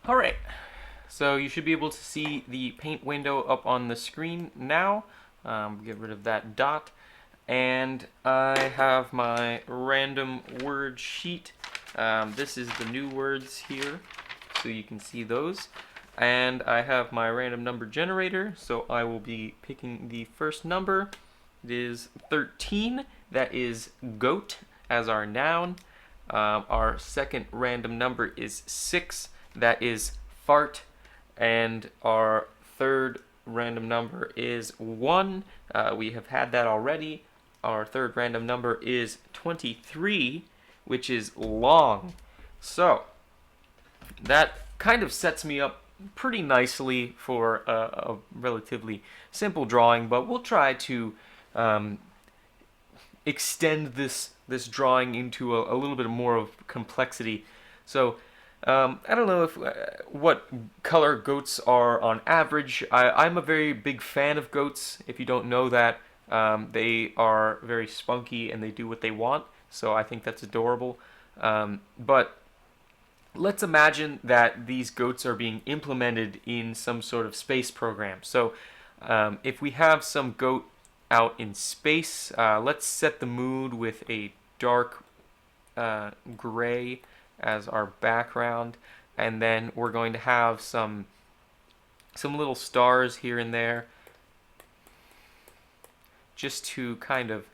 Alright, so you should be able to see the paint window up on the screen now. Get rid of that dot. And I have my random word sheet. This is the new words here, so you can see those. And I have my random number generator, so I will be picking the first number. It is 13. That is goat as our noun. Our second random number is 6. That is fart. And our third random number is 1. We have had that already. Our third random number is 23, which is long. So that kind of sets me up pretty nicely for a relatively simple drawing, but we'll try to um, extend this drawing into a little bit more of complexity. So I don't know if what color goats are on average. I'm a very big fan of goats. If you don't know that, they are very spunky and they do what they want. So I think that's adorable. But let's imagine that these goats are being implemented in some sort of space program. So if we have some goat out in space, let's set the mood with a dark gray as our background, and then we're going to have some little stars here and there just to kind of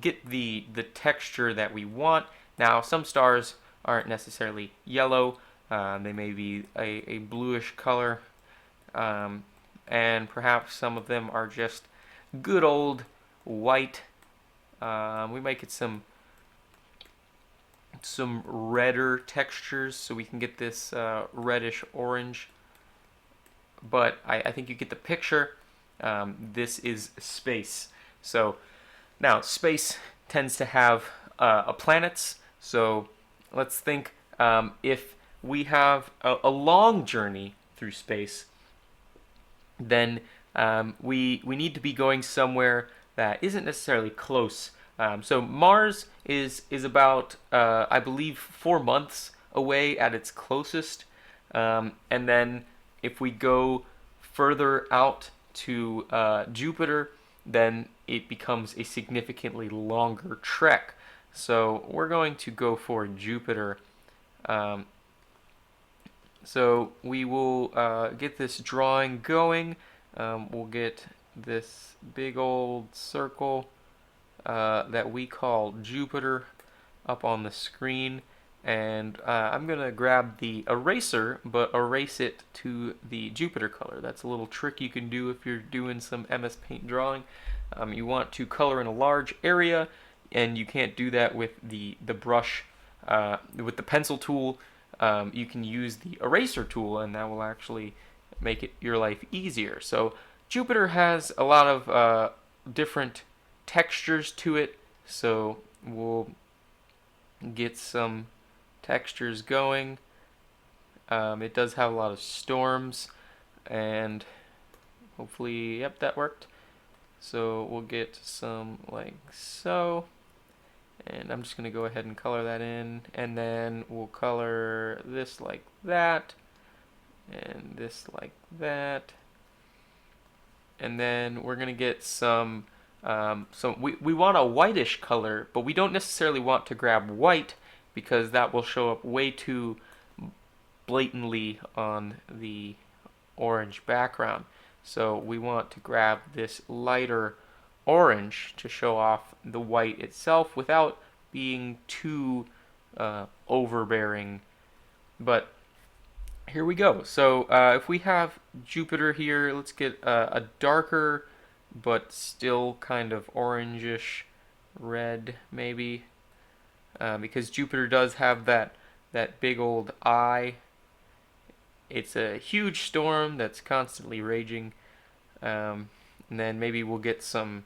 get the texture that we want. Now some stars aren't necessarily yellow, they may be a bluish color, and perhaps some of them are just good old white. We might get some redder textures so we can get this reddish orange, but I think you get the picture. This is space. So now space tends to have planets, so let's think if we have a long journey through space, then we need to be going somewhere that isn't necessarily close. So Mars is about I believe 4 months away at its closest, and then if we go further out to Jupiter, then it becomes a significantly longer trek. So we're going to go for Jupiter. So we will get this drawing going. We'll get this big old circle that we call Jupiter up on the screen, and I'm gonna grab the eraser but erase it to the Jupiter color. That's a little trick you can do if you're doing some MS Paint drawing. You want to color in a large area, and you can't do that with the brush. With the pencil tool, you can use the eraser tool, and that will actually make your life easier. So Jupiter has a lot of different textures to it, so we'll get some textures going. It does have a lot of storms, and hopefully, yep, that worked. So we'll get some like so, and I'm just going to go ahead and color that in, and then we'll color this like that, and this like that, and then we're going to get some we want a whitish color, but we don't necessarily want to grab white because that will show up way too blatantly on the orange background. So we want to grab this lighter orange to show off the white itself without being too overbearing. But here we go. So if we have Jupiter here, let's get a darker but still kind of orangish red maybe, because Jupiter does have that big old eye. It's a huge storm that's constantly raging, and then maybe we'll get some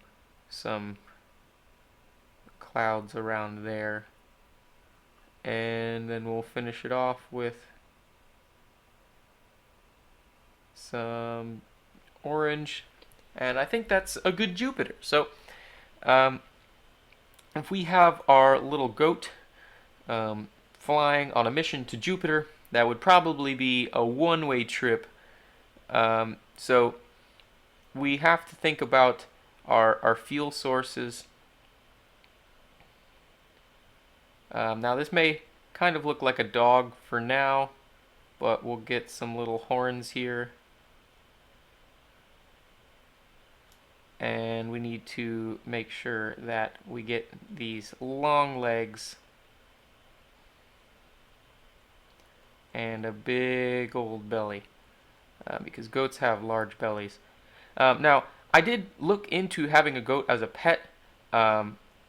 clouds around there, and then we'll finish it off with some orange, and I think that's a good Jupiter. So if we have our little goat flying on a mission to Jupiter, that would probably be a one-way trip. So we have to think about our fuel sources. Now this may kind of look like a dog for now, but we'll get some little horns here. And we need to make sure that we get these long legs and a big old belly, because goats have large bellies. Now, I did look into having a goat as a pet a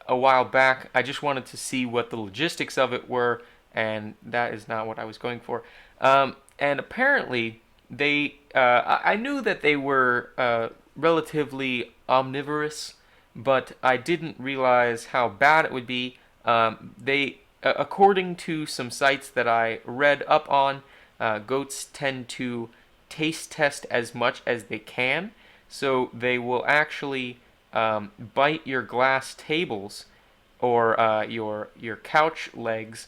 while back. I just wanted to see what the logistics of it were, and that is not what I was going for. And apparently, I knew that they were relatively omnivorous, but I didn't realize how bad it would be. According to some sites that I read up on, goats tend to taste test as much as they can, so they will actually bite your glass tables or your couch legs,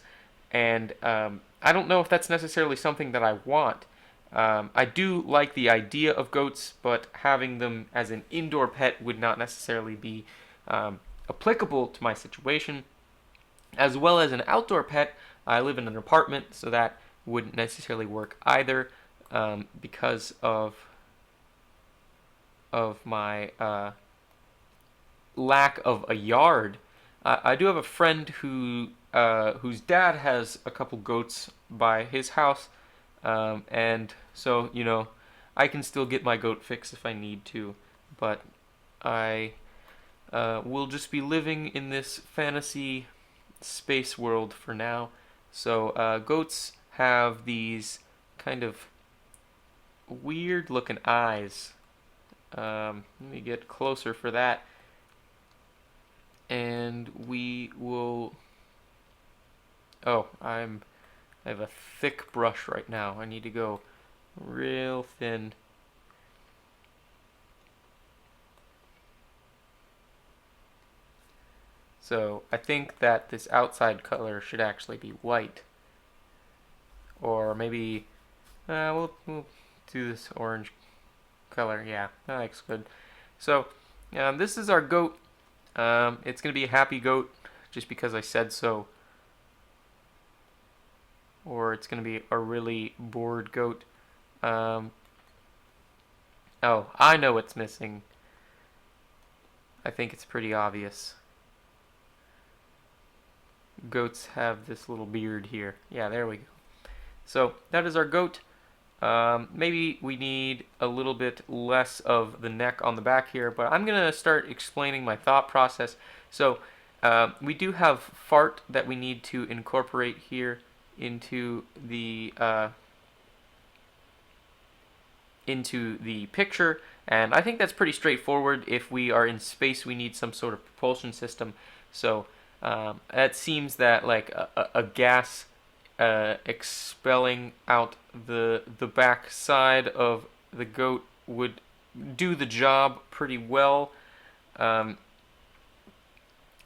and I don't know if that's necessarily something that I want. I do like the idea of goats, but having them as an indoor pet would not necessarily be applicable to my situation. As well as an outdoor pet, I live in an apartment, so that wouldn't necessarily work either, because of my lack of a yard. I do have a friend whose dad has a couple goats by his house, and so I can still get my goat fix if I need to, but I will just be living in this fantasy space world for now. So goats have these kind of weird looking eyes. Let me get closer for that. And we will... Oh, I have a thick brush right now. I need to go real thin. So I think that this outside color should actually be white. Or maybe we'll do this orange color. Yeah, that looks good. So this is our goat. It's going to be a happy goat just because I said so. Or it's going to be a really bored goat. Oh, I know what's missing. I think it's pretty obvious. Goats have this little beard here. Yeah, there we go. So that is our goat. Maybe we need a little bit less of the neck on the back here, but I'm going to start explaining my thought process. So we do have fart that we need to incorporate here into the picture, and I think that's pretty straightforward. If we are in space, we need some sort of propulsion system. So it seems that like a gas expelling out the back side of the goat would do the job pretty well.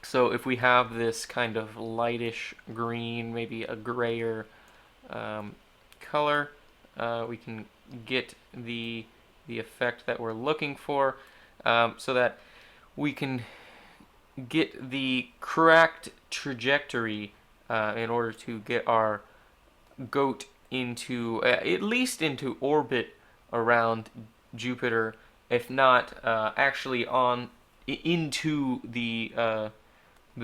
So if we have this kind of lightish green, maybe a grayer color, we can get the effect that we're looking for, so that we can get the correct trajectory in order to get our goat into at least into orbit around Jupiter, if not actually into the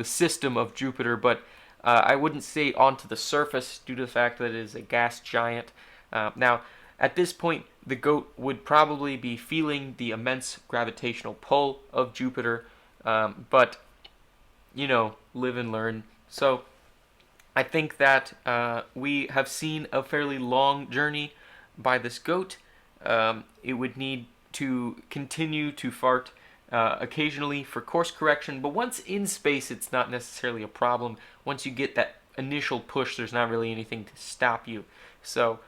system of Jupiter, but I wouldn't say onto the surface due to the fact that it is a gas giant. Now, at this point, the goat would probably be feeling the immense gravitational pull of Jupiter, but live and learn. So I think that we have seen a fairly long journey by this goat. It would need to continue to fart occasionally for course correction, but once in space, it's not necessarily a problem. Once you get that initial push, there's not really anything to stop you. So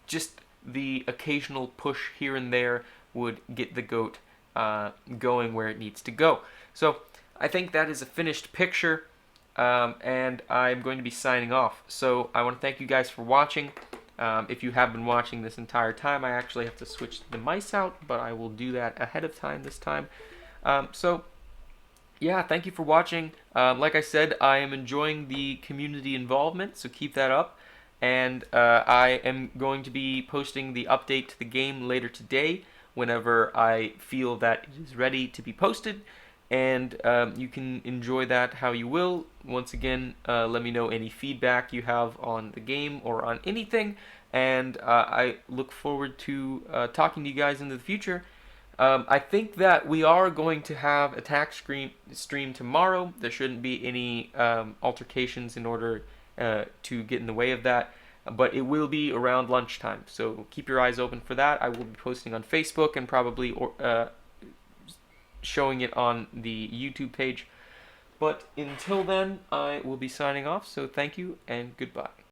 just the occasional push here and there would get the goat going where it needs to go. So I think that is a finished picture. and I'm going to be signing off. So I want to thank you guys for watching. If you have been watching this entire time, I actually have to switch the mice out, but I will do that ahead of time this time. So yeah, thank you for watching. Like I said, I am enjoying the community involvement, so keep that up. And I am going to be posting the update to the game later today whenever I feel that it is ready to be posted. And you can enjoy that how you will. Once again, let me know any feedback you have on the game or on anything. And I look forward to talking to you guys in the future. I think that we are going to have attack stream tomorrow. There shouldn't be any altercations in order to get in the way of that, but it will be around lunchtime. So keep your eyes open for that. I will be posting on Facebook and probably showing it on the YouTube page. But until then, I will be signing off. So thank you and goodbye.